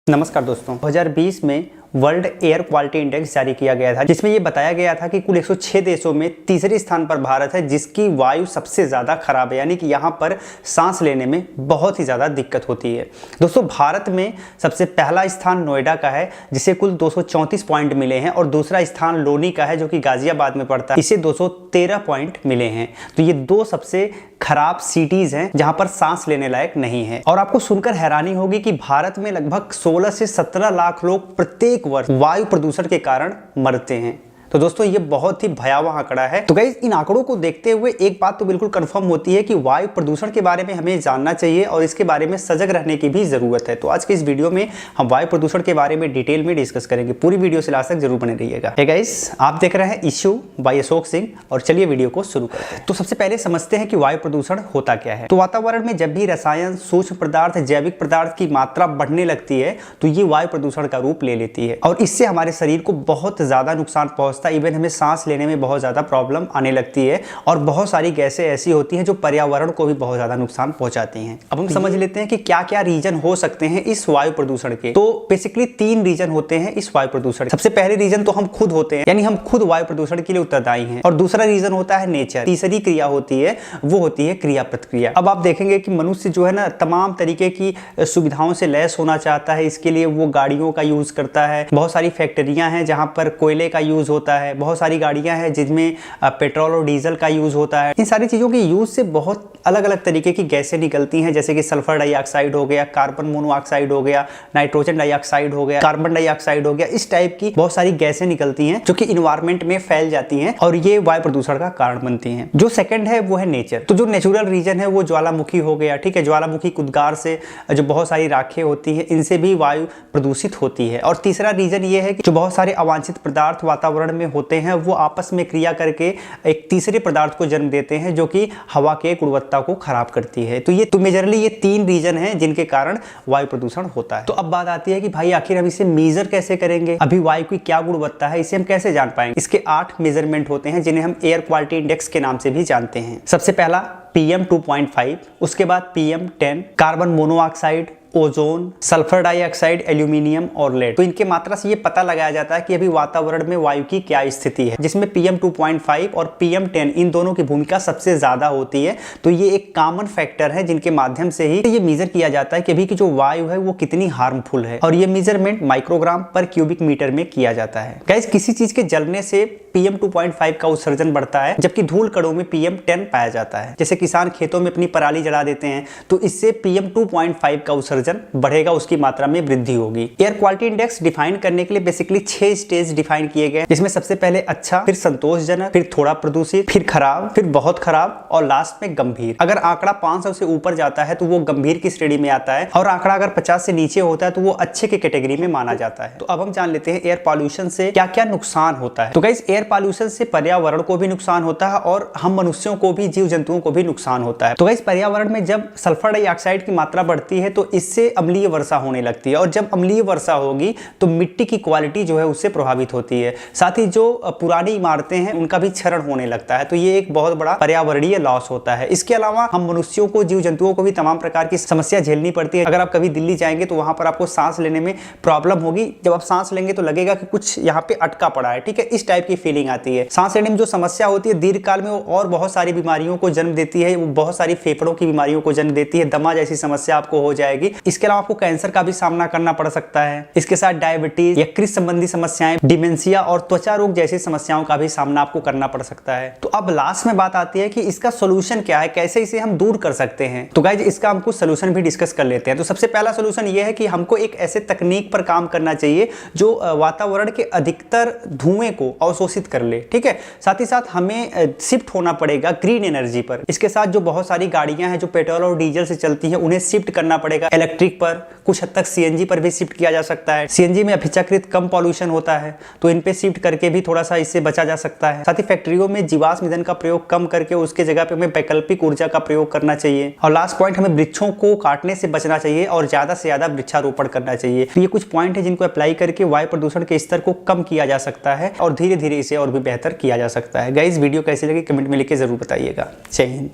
नमस्कार दोस्तों, 2020 में वर्ल्ड एयर क्वालिटी इंडेक्स जारी किया गया था, जिसमें ये बताया गया था कि कुल 106 देशों में तीसरे स्थान पर भारत है, जिसकी वायु सबसे ज़्यादा खराब है, यानी कि यहाँ पर सांस लेने में बहुत ही ज़्यादा दिक्कत होती है। दोस्तों, भारत में सबसे पहला स्थान नोएडा का है, जिसे कुल 234 पॉइंट मिले हैं, और दूसरा स्थान लोनी का है, जो कि गाजियाबाद में पड़ता है, इसे 213 पॉइंट मिले हैं। तो ये दो सबसे खराब सिटीज हैं जहां पर सांस लेने लायक नहीं है। और आपको सुनकर हैरानी होगी कि भारत में लगभग 16 से 17 लाख लोग प्रत्येक वर्ष वायु प्रदूषण के कारण मरते हैं। तो दोस्तों, ये बहुत ही भयावह आंकड़ा है। तो गाइस, इन आंकड़ों को देखते हुए एक बात तो बिल्कुल कंफर्म होती है कि वायु प्रदूषण के बारे में हमें जानना चाहिए और इसके बारे में सजग रहने की भी जरूरत है। तो आज के इस वीडियो में हम वायु प्रदूषण के बारे में डिटेल में डिस्कस करेंगे। पूरी वीडियो से लास्ट तक जरूर बने रहिएगा। हे गाइस, आप देख रहे हैं इश्यू बाय अशोक सिंह, और चलिए वीडियो को शुरू करते हैं। तो सबसे पहले समझते हैं कि वायु प्रदूषण होता क्या है। तो वातावरण में जब भी रसायन, सूक्ष्म पदार्थ, जैविक पदार्थ की मात्रा बढ़ने लगती है तो ये वायु प्रदूषण का रूप ले लेती है, और इससे हमारे शरीर को बहुत ज्यादा नुकसान पहुंचता है। इवन हमें सांस लेने में बहुत ज्यादा प्रॉब्लम आने लगती है, और बहुत सारी गैसें ऐसी होती हैं जो पर्यावरण को भी बहुत ज्यादा नुकसान पहुंचाती हैं। अब हम समझ लेते हैं कि क्या क्या रीजन हो सकते हैं इस वायु प्रदूषण के। तो बेसिकली 3 रीजन होते हैं इस वायु प्रदूषण। सबसे पहले रीजन तो हम खुद होते हैं, यानी हम खुद वायु प्रदूषण के लिए उत्तरदायी हैं। और दूसरा रीजन होता है नेचर। तीसरी क्रिया होती है, वो होती है क्रिया प्रतिक्रिया। अब आप देखेंगे कि मनुष्य जो है ना, तमाम तरीके की सुविधाओं से लैस होना चाहता है। इसके लिए वो गाड़ियों का यूज करता है। बहुत सारी फैक्ट्रियां हैं जहां पर कोयले का यूज होता है। बहुत सारी गाड़ियां हैं जिनमें पेट्रोल और डीजल का यूज होता है। इन सारी चीजों के यूज से बहुत अलग अलग तरीके की गैसें निकलती हैं, जैसे कि सल्फर डाइऑक्साइड हो गया, कार्बन मोनोऑक्साइड हो गया, नाइट्रोजन डाइऑक्साइड हो गया, कार्बन डाइऑक्साइड हो गया। इस टाइप की बहुत सारी गैसें निकलती हैं जो कि इन्वायरमेंट में फैल जाती हैं, और ये वायु प्रदूषण का कारण बनती हैं। जो सेकंड है वो है नेचर। तो जो नेचुरल रीजन है वो ज्वालामुखी हो गया, ठीक है। ज्वालामुखी उद्गार से जो बहुत सारी राखें होती हैं, इनसे भी वायु प्रदूषित होती है। और तीसरा रीजन ये है कि जो बहुत सारे अवांछित पदार्थ वातावरण में होते हैं, वो आपस में क्रिया करके एक तीसरे पदार्थ को जन्म देते हैं, जो कि हवा के गुणवत्ता को खराब करती है। तो ये मेजरली ये 3 रीजन हैं जिनके कारण वायु प्रदूषण होता है। तो अब बात आती है कि भाई आखिर हम इसे मेजर कैसे करेंगे, अभी वायु की क्या गुणवत्ता है, इसे हम कैसे जान पाएंगे। इसके 8 मेजरमेंट होते हैं, जिन्हें हम एयर क्वालिटी इंडेक्स के नाम से भी जानते हैं। सबसे पहला PM 2.5, उसके बाद PM 10, carbon monoxide, ozone, sulphur dioxide, aluminium और लेड। तो इनके मात्रा से ये पता लगाया जाता है कि अभी वातावरण में वायु की क्या स्थिति है, जिसमें PM 2.5 और PM 10 इन दोनों की भूमिका सबसे ज्यादा होती है। तो ये एक कॉमन फैक्टर है जिनके माध्यम से ही ये मेजर किया जाता है कि अभी की जो वायु है वो कितनी हार्मफुल है, और ये मेजरमेंट माइक्रोग्राम पर क्यूबिक मीटर में किया जाता है। गाइस, किसी चीज के जलने से PM 2.5 का उत्सर्जन बढ़ता है, जबकि धूल कणों में PM 10 पाया जाता है। जैसे किसान खेतों में अपनी पराली जला देते हैं, तो इससे PM 2.5 का उत्सर्जन बढ़ेगा, उसकी मात्रा में वृद्धि होगी। एयर क्वालिटी इंडेक्स डिफाइन करने के लिए बेसिकली 6 स्टेज डिफाइन किए गए, जिसमें सबसे पहले अच्छा, फिर संतोषजनक, फिर थोड़ा प्रदूषित, फिर खराब, फिर बहुत खराब, और लास्ट में गंभीर। अगर आंकड़ा 500 से ऊपर जाता है तो वो गंभीर की श्रेणी में आता है, और आंकड़ा अगर 50 से नीचे होता है तो वो अच्छे के कैटेगरी में माना जाता है। तो अब हम जान लेते हैं एयर पॉल्यूशन से क्या क्या नुकसान होता है। तो गाइस, एयर पॉल्यूशन से पर्यावरण को भी नुकसान होता है, और हम मनुष्यों को भी, जीव जंतुओं को भी नुकसान होता है। तो गाइस, पर्यावरण में जब सल्फर डाइऑक्साइड की मात्रा बढ़ती है तो इससे अम्लीय वर्षा होने लगती है, और जब अम्लीय वर्षा होगी तो मिट्टी की क्वालिटी जो है उससे प्रभावित होती है। साथ ही जो पुरानी इमारतें हैं उनका भी क्षरण होने लगता है। तो ये एक बहुत बड़ा पर्यावरणीय लॉस होता है। इसके अलावा हम मनुष्यों को, जीव जंतुओं को भी तमाम प्रकार की समस्या झेलनी पड़ती है। अगर आप कभी दिल्ली जाएंगे तो वहां पर आपको सांस लेने में प्रॉब्लम होगी। जब आप सांस लेंगे तो लगेगा कि कुछ यहाँ पे अटका पड़ा है, ठीक है। इस टाइप की फीलिंग आती है। सांस लेने में जो समस्या होती है दीर्घकाल में, वो और बहुत सारी बीमारियों को जन्म देती है। वो बहुत सारी फेफड़ों की बीमारियों को जन्म देती है। दमा जैसी समस्या आपको हो जाएगी। इसके अलावा आपको कैंसर का भी सामना करना पड़ सकता है। इसके साथ डायबिटीज, यकृत संबंधी समस्याएं, डिमेंशिया और त्वचा रोग जैसी समस्याओं का भी सामना आपको करना पड़ सकता है। तो अब लास्ट में बात आती है कि इसका सोल्यूशन क्या है, कैसे इसे हम दूर कर सकते हैं। तो गाइस, इसका हम कुछ सोल्यूशन भी डिस्कस कर लेते हैं। तो सबसे पहला सोल्यूशन यह है कि हमको एक ऐसे तकनीक पर काम करना चाहिए जो वातावरण के अधिकतर धुएं को अवशोषित कर ले, ठीक है। साथ ही साथ हमें शिफ्ट होना पड़ेगा ग्रीन एनर्जी पर। इसके साथ जो बहुत सारी गाड़ियां हैं जो पेट्रोल और डीजल से चलती हैं, उन्हें शिफ्ट करना पड़ेगा इलेक्ट्रिक पर। कुछ हद तक CNG पर भी शिफ्ट किया जा सकता है। CNG में अपेक्षाकृत कम पॉल्यूशन होता है, तो इन पे शिफ्ट करके भी थोड़ा सा इससे बचा जा सकता है। साथ ही फैक्ट्रियों में जीवाश्म ईंधन का प्रयोग कम करके उसके जगह पे हमें वैकल्पिक ऊर्जा का प्रयोग करना चाहिए। और लास्ट पॉइंट, हमें वृक्षों को काटने से बचना चाहिए और ज्यादा से ज्यादा वृक्षारोपण करना चाहिए। तो ये कुछ पॉइंट है जिनको अप्लाई करके वायु प्रदूषण के स्तर को कम किया जा सकता है, और धीरे धीरे इसे और भी बेहतर किया जा सकता है। गाइस, वीडियो कैसी लगी कमेंट में लिख के जरूर बताइएगा। जय हिंद।